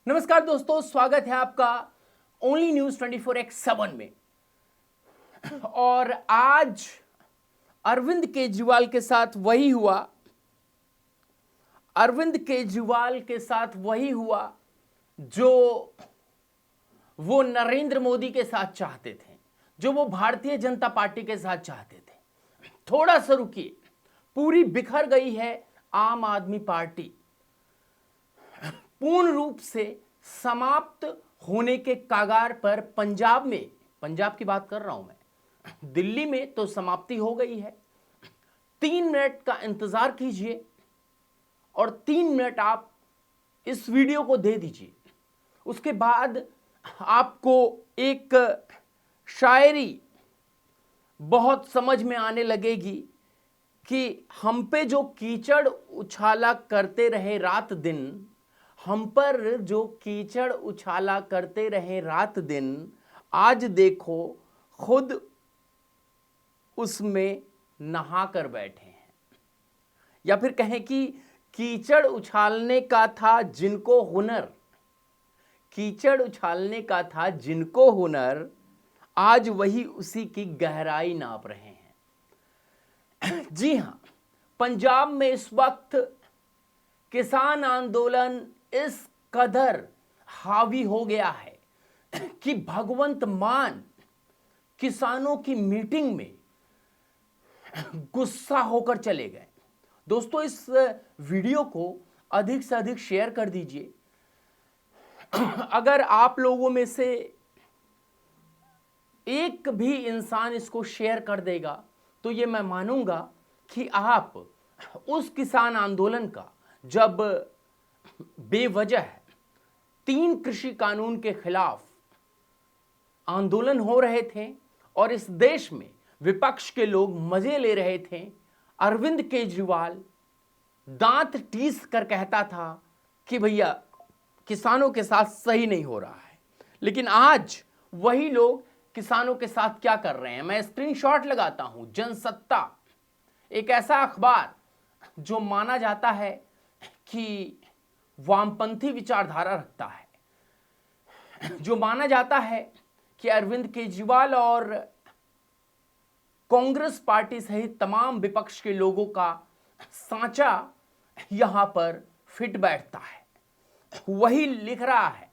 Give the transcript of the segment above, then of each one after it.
नमस्कार दोस्तों, स्वागत है आपका ओनली न्यूज 24x7 में। और आज अरविंद केजरीवाल के साथ वही हुआ। अरविंद केजरीवाल के साथ वही हुआ जो वो नरेंद्र मोदी के साथ चाहते थे, जो वो भारतीय जनता पार्टी के साथ चाहते थे। थोड़ा सा रुकिए, पूरी बिखर गई है आम आदमी पार्टी, पूर्ण रूप से समाप्त होने के कगार पर। पंजाब में, पंजाब की बात कर रहा हूं मैं, दिल्ली में तो समाप्ति हो गई है। 3 मिनट का इंतजार कीजिए और 3 मिनट आप इस वीडियो को दे दीजिए। उसके बाद आपको एक शायरी बहुत समझ में आने लगेगी कि हम पे जो कीचड़ उछाला करते रहे रात दिन, हम पर जो कीचड़ उछाला करते रहे रात दिन, आज देखो खुद उसमें नहा कर बैठे हैं। या फिर कहें कि कीचड़ उछालने का था जिनको हुनर, कीचड़ उछालने का था जिनको हुनर, आज वही उसी की गहराई नाप रहे हैं। जी हां, पंजाब में इस वक्त किसान आंदोलन इस कदर हावी हो गया है कि भगवंत मान किसानों की मीटिंग में गुस्सा होकर चले गए। दोस्तों, इस वीडियो को अधिक से अधिक शेयर कर दीजिए। अगर आप लोगों में से एक भी इंसान इसको शेयर कर देगा तो ये मैं मानूंगा कि आप उस किसान आंदोलन का, जब बेवजह 3 कृषि कानून के खिलाफ आंदोलन हो रहे थे और इस देश में विपक्ष के लोग मजे ले रहे थे, अरविंद केजरीवाल दांत टीस कर कहता था कि भैया किसानों के साथ सही नहीं हो रहा है। लेकिन आज वही लोग किसानों के साथ क्या कर रहे हैं। मैं स्क्रीनशॉट लगाता हूं। जनसत्ता एक ऐसा अखबार जो माना जाता है कि वामपंथी विचारधारा रखता है, जो माना जाता है कि अरविंद केजरीवाल और कांग्रेस पार्टी सहित तमाम विपक्ष के लोगों का सांचा यहां पर फिट बैठता है। वही लिख रहा है,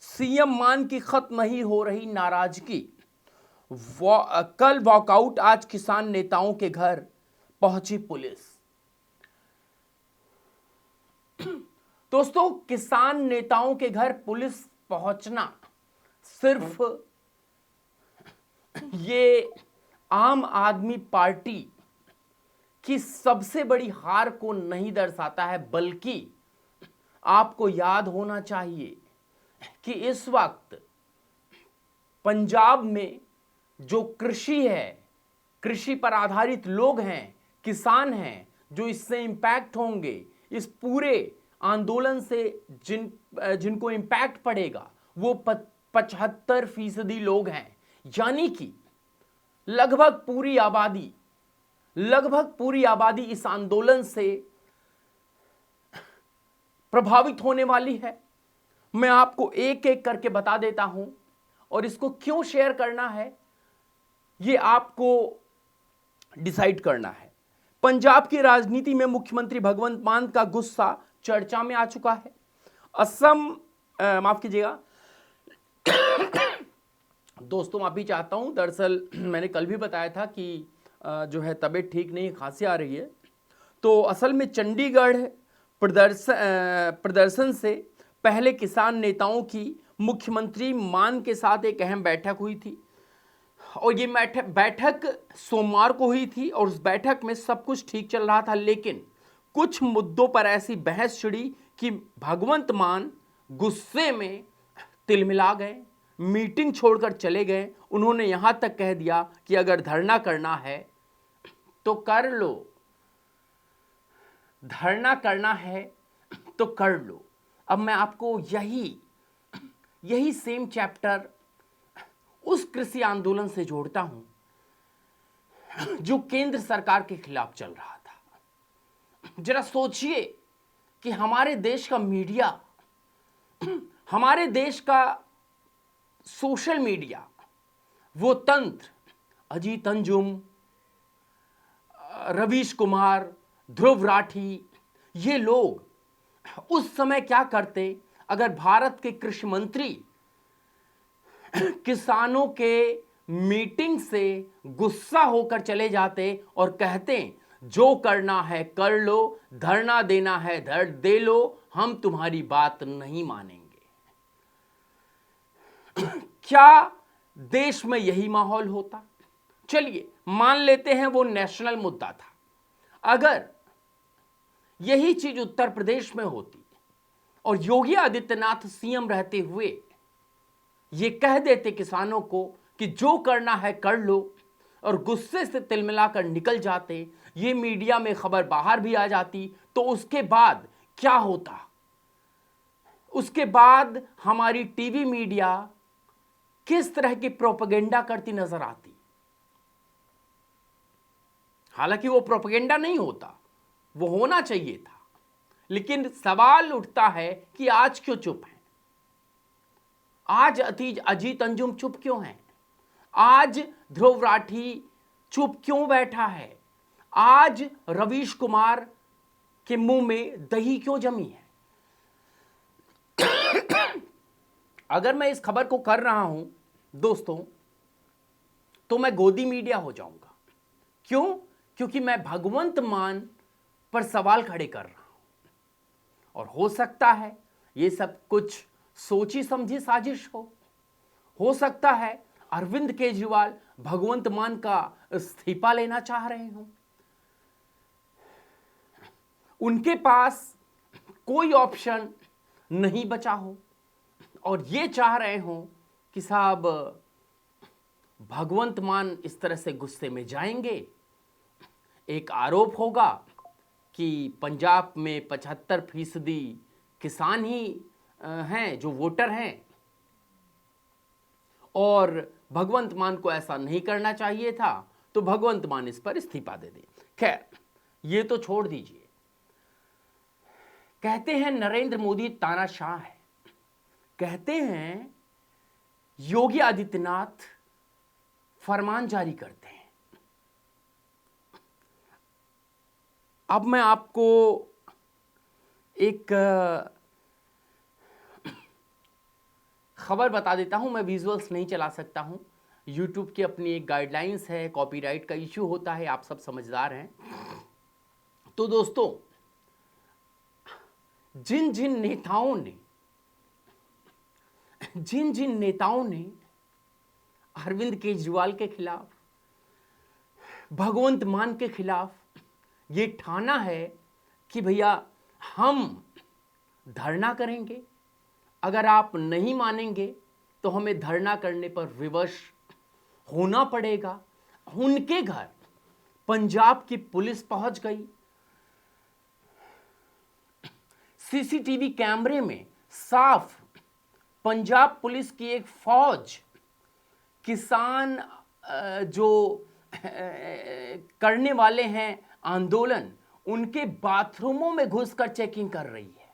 सीएम मान की खत्म नहीं हो रही नाराजगी, कल वॉकआउट, आज किसान नेताओं के घर पहुंची पुलिस। दोस्तों, किसान नेताओं के घर पुलिस पहुंचना सिर्फ ये आम आदमी पार्टी की सबसे बड़ी हार को नहीं दर्शाता है, बल्कि आपको याद होना चाहिए कि इस वक्त पंजाब में जो कृषि है, कृषि पर आधारित लोग हैं, किसान हैं, जो इससे इंपैक्ट होंगे, इस पूरे आंदोलन से जिनको इंपैक्ट पड़ेगा, वो 75% लोग हैं। यानी कि लगभग पूरी आबादी इस आंदोलन से प्रभावित होने वाली है। मैं आपको एक एक करके बता देता हूं, और इसको क्यों शेयर करना है ये आपको डिसाइड करना है। पंजाब की राजनीति में मुख्यमंत्री भगवंत मान का गुस्सा चर्चा में आ चुका है। असम, माफ कीजिएगा दोस्तों, माफी चाहता हूं। दरअसल मैंने कल भी बताया था कि जो है तबीयत ठीक नहीं, खांसी आ रही है। तो असल में चंडीगढ़ प्रदर्शन से पहले किसान नेताओं की मुख्यमंत्री मान के साथ एक अहम बैठक हुई थी, और ये बैठक सोमवार को हुई थी, और उस बैठक में सब कुछ ठीक चल रहा था। लेकिन कुछ मुद्दों पर ऐसी बहस छिड़ी कि भगवंत मान गुस्से में तिलमिला गए, मीटिंग छोड़कर चले गए। उन्होंने यहां तक कह दिया कि अगर धरना करना है तो कर लो, धरना करना है तो कर लो। अब मैं आपको यही सेम चैप्टर उस कृषि आंदोलन से जोड़ता हूं जो केंद्र सरकार के खिलाफ चल रहा था। जरा सोचिए कि हमारे देश का मीडिया हमारे देश का सोशल मीडिया, वो तंत्र, अजीत अंजुम, रवीश कुमार, ध्रुव राठी, ये लोग उस समय क्या करते अगर भारत के कृषि मंत्री किसानों के मीटिंग से गुस्सा होकर चले जाते और कहते जो करना है कर लो, धरना देना है धर दे लो, हम तुम्हारी बात नहीं मानेंगे। क्या देश में यही माहौल होता? चलिए मान लेते हैं वो नेशनल मुद्दा था। अगर यही चीज उत्तर प्रदेश में होती और योगी आदित्यनाथ सीएम रहते हुए ये कह देते किसानों को कि जो करना है कर लो, और गुस्से से तिलमिलाकर निकल जाते, ये मीडिया में खबर बाहर भी आ जाती, तो उसके बाद क्या होता? उसके बाद हमारी टीवी मीडिया किस तरह की प्रोपेगेंडा करती नजर आती? हालांकि वो प्रोपेगेंडा नहीं होता, वो होना चाहिए था, लेकिन सवाल उठता है कि आज क्यों चुप है? आज अजीत अंजुम चुप क्यों है? आज ध्रुव राठी चुप क्यों बैठा है? आज रवीश कुमार के मुंह में दही क्यों जमी है? अगर मैं इस खबर को कर रहा हूं दोस्तों, तो मैं गोदी मीडिया हो जाऊंगा। क्यों? क्योंकि मैं भगवंत मान पर सवाल खड़े कर रहा हूं, और हो सकता है ये सब कुछ सोची समझी साजिश हो सकता है अरविंद केजरीवाल भगवंत मान का इस्तीफा लेना चाह रहे हो, उनके पास कोई ऑप्शन नहीं बचा हो और ये चाह रहे हो कि साहब भगवंत मान इस तरह से गुस्से में जाएंगे। एक आरोप होगा कि पंजाब में 75% किसान ही हैं जो वोटर हैं, और भगवंत मान को ऐसा नहीं करना चाहिए था, तो भगवंत मान इस पर इस्तीफा दे दें। खैर ये तो छोड़ दीजिए। कहते हैं नरेंद्र मोदी तानाशाह है, कहते हैं योगी आदित्यनाथ फरमान जारी करते हैं। अब मैं आपको एक खबर बता देता हूं। मैं विजुअल्स नहीं चला सकता हूं, यूट्यूब की अपनी एक गाइडलाइंस है, कॉपीराइट का इश्यू होता है, आप सब समझदार हैं। तो दोस्तों, जिन जिन नेताओं ने अरविंद केजरीवाल के खिलाफ, भगवंत मान के खिलाफ ये ठाना है कि भैया हम धरना करेंगे, अगर आप नहीं मानेंगे तो हमें धरना करने पर विवश होना पड़ेगा, उनके घर पंजाब की पुलिस पहुंच गई। सीसीटीवी कैमरे में साफ पंजाब पुलिस की एक फौज किसान जो करने वाले हैं आंदोलन, उनके बाथरूमों में घुसकर चेकिंग कर रही है।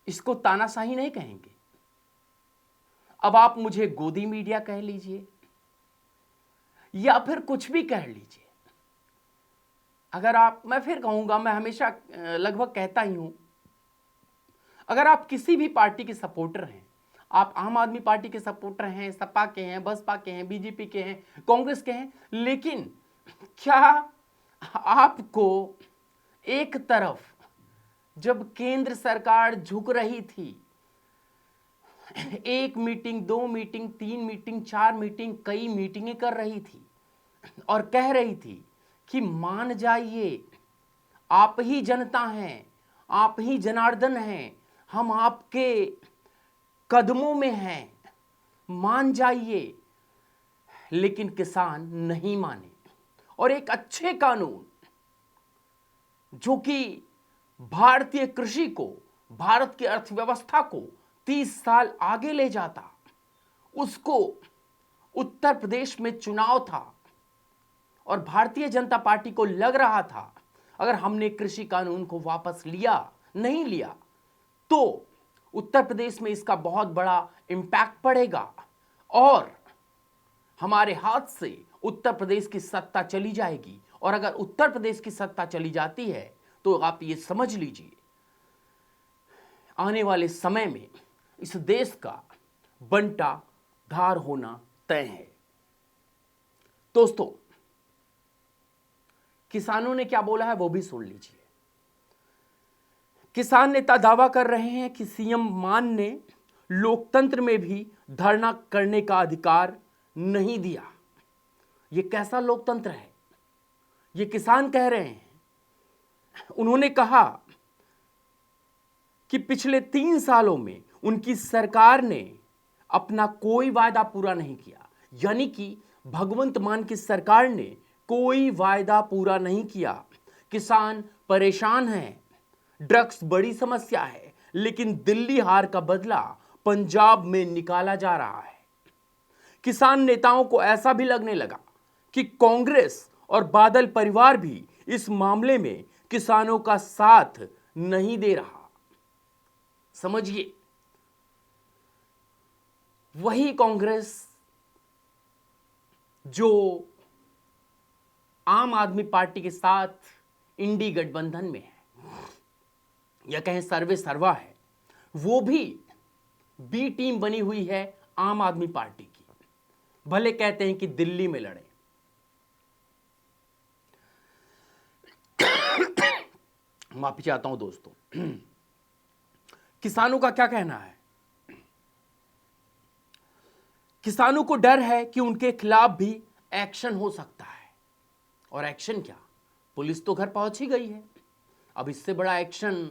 इसको तानाशाही नहीं कहेंगे। अब आप मुझे गोदी मीडिया कह लीजिए या फिर कुछ भी कह लीजिए, अगर आप, मैं फिर कहूंगा, मैं हमेशा लगभग कहता ही हूं, अगर आप किसी भी पार्टी के सपोर्टर हैं, आप आम आदमी पार्टी के सपोर्टर हैं, सपा के हैं, बसपा के हैं, बीजेपी के हैं, कांग्रेस के हैं, लेकिन क्या आपको एक तरफ जब केंद्र सरकार झुक रही थी, 1 मीटिंग, 2 मीटिंग, 3 मीटिंग, 4 मीटिंग, कई मीटिंगें कर रही थी और कह रही थी कि मान जाइए, आप ही जनता हैं, आप ही जनार्दन हैं, हम आपके कदमों में हैं, मान जाइए, लेकिन किसान नहीं माने। और एक अच्छे कानून जो कि भारतीय कृषि को, भारत की अर्थव्यवस्था को 30 साल आगे ले जाता, उसको उत्तर प्रदेश में चुनाव था और भारतीय जनता पार्टी को लग रहा था अगर हमने कृषि कानून को वापस लिया, नहीं लिया, तो उत्तर प्रदेश में इसका बहुत बड़ा इम्पैक्ट पड़ेगा और हमारे हाथ से उत्तर प्रदेश की सत्ता चली जाएगी। और अगर उत्तर प्रदेश की सत्ता चली जाती है तो आप ये समझ लीजिए आने वाले समय में इस देश का बंटा धार होना तय है। दोस्तों, किसानों ने क्या बोला है वो भी सुन लीजिए। किसान नेता दावा कर रहे हैं कि सीएम मान ने लोकतंत्र में भी धरना करने का अधिकार नहीं दिया। यह कैसा लोकतंत्र है, ये किसान कह रहे हैं। उन्होंने कहा कि पिछले 3 सालों में उनकी सरकार ने अपना कोई वायदा पूरा नहीं किया, यानी कि भगवंत मान की सरकार ने कोई वायदा पूरा नहीं किया। किसान परेशान हैं, ड्रग्स बड़ी समस्या है, लेकिन दिल्ली हार का बदला पंजाब में निकाला जा रहा है। किसान नेताओं को ऐसा भी लगने लगा कि कांग्रेस और बादल परिवार भी इस मामले में किसानों का साथ नहीं दे रहा। समझिए, वही कांग्रेस जो आम आदमी पार्टी के साथ इंडी गठबंधन में है या कहें सर्वे सर्वा है, वो भी बी टीम बनी हुई है आम आदमी पार्टी की। भले कहते हैं कि दिल्ली में लड़े। माफी चाहता हूं दोस्तों। किसानों का क्या कहना है? किसानों को डर है कि उनके खिलाफ भी एक्शन हो सकता है। और एक्शन क्या, पुलिस तो घर पहुंच ही गई है। अब इससे बड़ा एक्शन,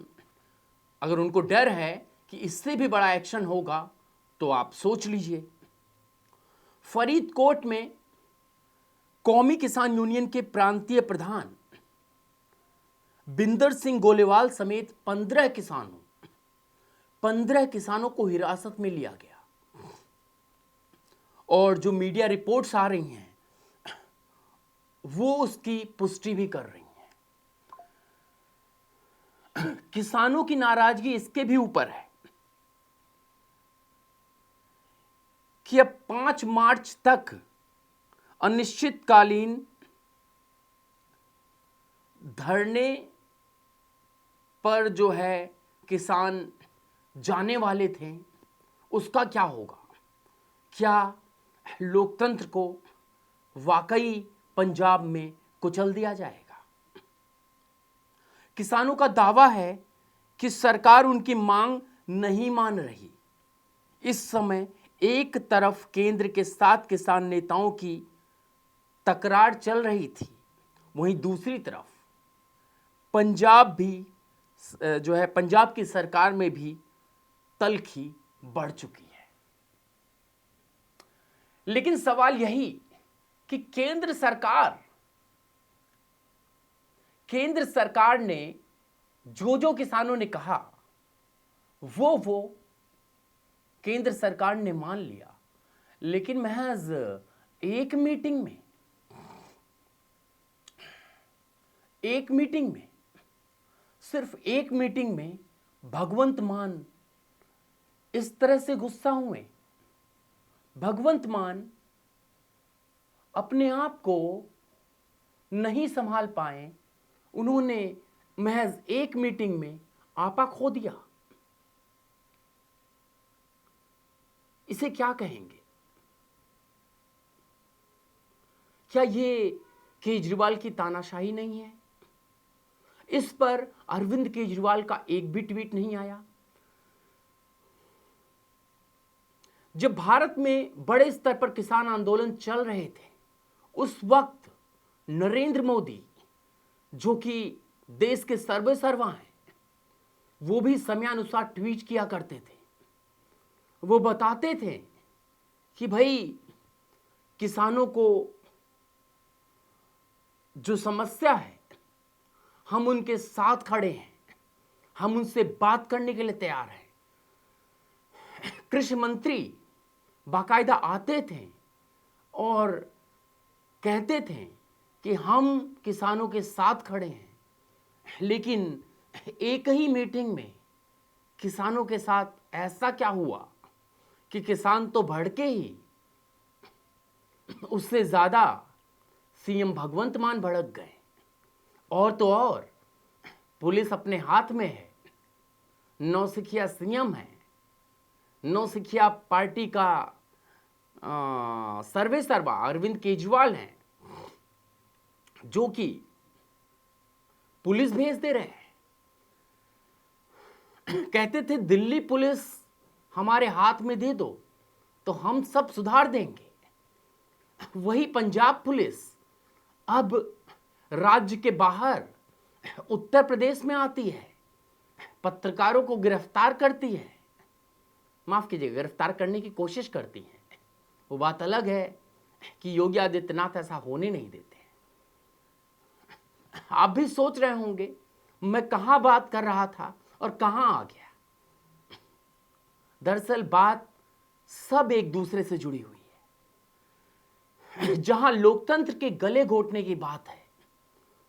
अगर उनको डर है कि इससे भी बड़ा एक्शन होगा तो आप सोच लीजिए। फरीदकोट में कौमी किसान यूनियन के प्रांतीय प्रधान बिंदर सिंह गोलेवाल समेत 15 किसानों को हिरासत में लिया गया। और जो मीडिया रिपोर्ट्स आ रही हैं वो उसकी पुष्टि भी कर रही हैं। किसानों की नाराजगी इसके भी ऊपर है कि अब 5 मार्च तक अनिश्चितकालीन धरने पर जो है किसान जाने वाले थे, उसका क्या होगा? क्या लोकतंत्र को वाकई पंजाब में कुचल दिया जाएगा? किसानों का दावा है कि सरकार उनकी मांग नहीं मान रही। इस समय एक तरफ केंद्र के साथ किसान नेताओं की तकरार चल रही थी, वहीं दूसरी तरफ पंजाब की सरकार में भी तल्खी बढ़ चुकी है। लेकिन सवाल यही कि केंद्र सरकार ने जो किसानों ने कहा वो केंद्र सरकार ने मान लिया, लेकिन महज एक मीटिंग में सिर्फ एक मीटिंग में भगवंत मान इस तरह से गुस्सा हुए। भगवंत मान अपने आप को नहीं संभाल पाए, उन्होंने महज एक मीटिंग में आपा खो दिया। इसे क्या कहेंगे? क्या ये केजरीवाल की तानाशाही नहीं है? इस पर अरविंद केजरीवाल का एक भी ट्वीट नहीं आया। जब भारत में बड़े स्तर पर किसान आंदोलन चल रहे थे, उस वक्त नरेंद्र मोदी, जो कि देश के सर्वे सर्वा हैं, वो भी समयानुसार ट्वीट किया करते थे। वो बताते थे कि भाई किसानों को जो समस्या है हम उनके साथ खड़े हैं, हम उनसे बात करने के लिए तैयार हैं। कृषि मंत्री बाकायदा आते थे और कहते थे कि हम किसानों के साथ खड़े हैं, लेकिन एक ही मीटिंग में किसानों के साथ ऐसा क्या हुआ कि किसान तो भड़के ही, उससे ज्यादा सीएम भगवंत मान भड़क गए। और तो और पुलिस अपने हाथ में है, नौसिखिया सीएम है, नौसिखिया पार्टी का सर्वे सर्वा अरविंद केजरीवाल हैं, जो कि पुलिस भेज दे रहे हैं। कहते थे दिल्ली पुलिस हमारे हाथ में दे दो तो हम सब सुधार देंगे। वही पंजाब पुलिस अब राज्य के बाहर उत्तर प्रदेश में आती है, पत्रकारों को गिरफ्तार करती है, माफ कीजिएगा, गिरफ्तार करने की कोशिश करती है। वो बात अलग है कि योगी आदित्यनाथ ऐसा होने नहीं देते। आप भी सोच रहे होंगे मैं कहां बात कर रहा था और कहां आ गया। दरअसल बात सब एक दूसरे से जुड़ी हुई है। जहां लोकतंत्र के गले घोटने की बात है,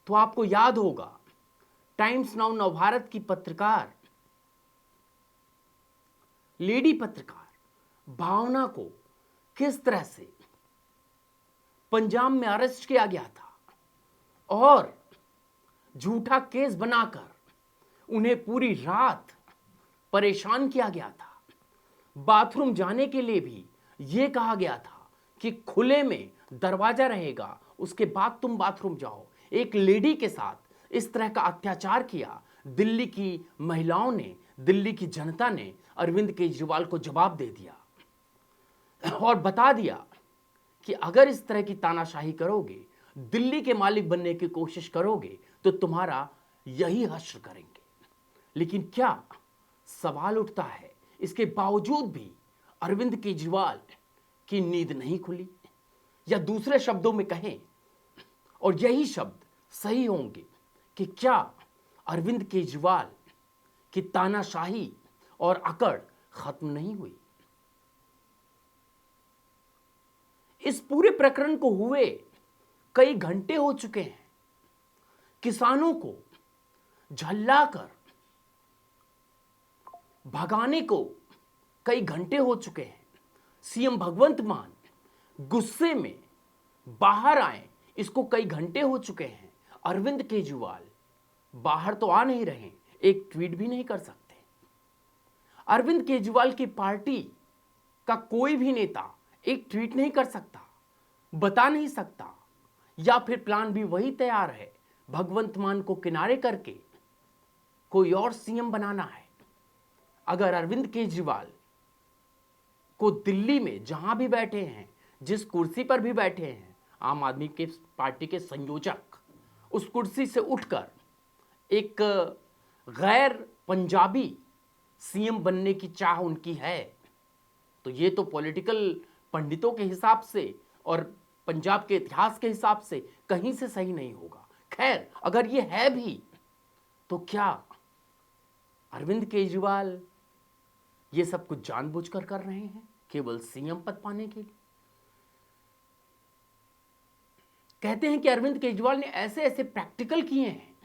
तो आपको याद होगा टाइम्स नाउ नवभारत की पत्रकार, लेडी पत्रकार भावना को किस तरह से पंजाब में अरेस्ट किया गया था और झूठा केस बनाकर उन्हें पूरी रात परेशान किया गया था। बाथरूम जाने के लिए भी यह कहा गया था कि खुले में दरवाजा रहेगा, उसके बाद तुम बाथरूम जाओ। एक लेडी के साथ इस तरह का अत्याचार किया। दिल्ली की महिलाओं ने, दिल्ली की जनता ने अरविंद केजरीवाल को जवाब दे दिया और बता दिया कि अगर इस तरह की तानाशाही करोगे, दिल्ली के मालिक बनने की कोशिश करोगे, तो तुम्हारा यही हश्र करेंगे। लेकिन क्या सवाल उठता है, इसके बावजूद भी अरविंद केजरीवाल की नींद नहीं खुली, या दूसरे शब्दों में कहें, और यही शब्द सही होंगे, कि क्या अरविंद केजरीवाल की तानाशाही और अकड़ खत्म नहीं हुई। इस पूरे प्रकरण को हुए कई घंटे हो चुके हैं। किसानों को झल्लाकर भगाने को कई घंटे हो चुके हैं। सीएम भगवंत मान गुस्से में बाहर आए, इसको कई घंटे हो चुके हैं। अरविंद केजरीवाल बाहर तो आ नहीं रहे, एक ट्वीट भी नहीं कर सकते। अरविंद केजरीवाल की पार्टी का कोई भी नेता एक ट्वीट नहीं कर सकता, बता नहीं सकता, या फिर प्लान भी वही तैयार है, भगवंत मान को किनारे करके कोई और सीएम बनाना है। अगर अरविंद केजरीवाल को दिल्ली में जहां भी बैठे हैं, जिस कुर्सी पर भी बैठे हैं, आम आदमी के पार्टी के संयोजक, उस कुर्सी से उठकर एक गैर पंजाबी सीएम बनने की चाह उनकी है, तो ये तो पॉलिटिकल पंडितों के हिसाब से और पंजाब के इतिहास के हिसाब से कहीं से सही नहीं होगा। खैर, अगर ये है भी, तो क्या अरविंद केजरीवाल ये सब कुछ जानबूझकर कर रहे हैं, केवल सीएम पद पाने के लिए? कहते हैं कि अरविंद केजरीवाल ने ऐसे ऐसे प्रैक्टिकल किए हैं,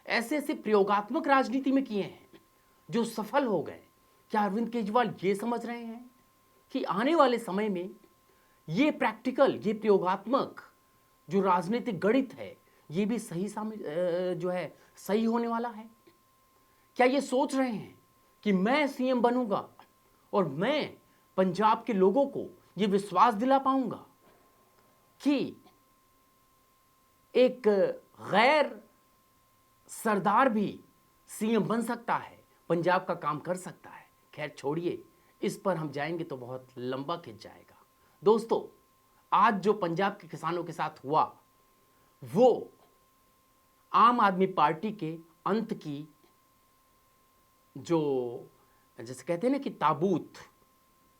ऐसे ऐसे प्रयोगात्मक राजनीति में किए हैं जो सफल हो गए। क्या अरविंद केजरीवाल ये समझ रहे हैं कि आने वाले समय में ये प्रैक्टिकल, ये प्रयोगात्मक जो राजनीतिक गणित है, ये भी सही होने वाला है? क्या ये सोच रहे हैं कि मैं सीएम बनूंगा और मैं पंजाब के लोगों को ये विश्वास दिला पाऊंगा कि एक गैर सरदार भी सीएम बन सकता है, पंजाब का काम कर सकता है? खैर छोड़िए, इस पर हम जाएंगे तो बहुत लंबा खिंच जाएगा। दोस्तों, आज जो पंजाब के किसानों के साथ हुआ, वो आम आदमी पार्टी के अंत की, जो जैसे कहते हैं ना कि ताबूत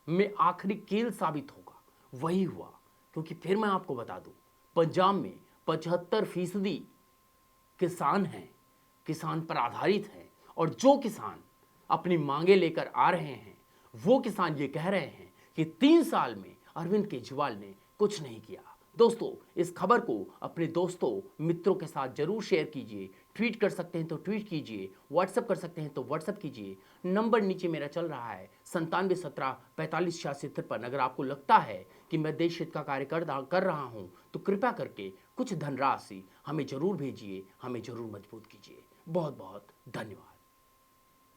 में आखिरी कील साबित होगा, वही हुआ। क्योंकि फिर मैं आपको बता दूं, पंजाब में 75% किसान हैं, किसान पर आधारित हैं, और जो किसान अपनी मांगे लेकर आ रहे हैं, वो किसान ये कह रहे हैं कि 3 साल में अरविंद केजरीवाल ने कुछ नहीं किया। दोस्तों, इस खबर को अपने दोस्तों, मित्रों के साथ जरूर शेयर कीजिए, ट्वीट कर सकते हैं तो ट्वीट कीजिए, व्हाट्सअप कर सकते हैं तो व्हाट्सअप कीजिए। नंबर नीचे मेरा चल रहा है 9717458653। अगर आपको लगता है कि मैं देश हित का कार्य कर रहा हूं तो कृपया करके कुछ धनराशि हमें जरूर भेजिए, हमें जरूर मजबूत कीजिए। बहुत बहुत धन्यवाद।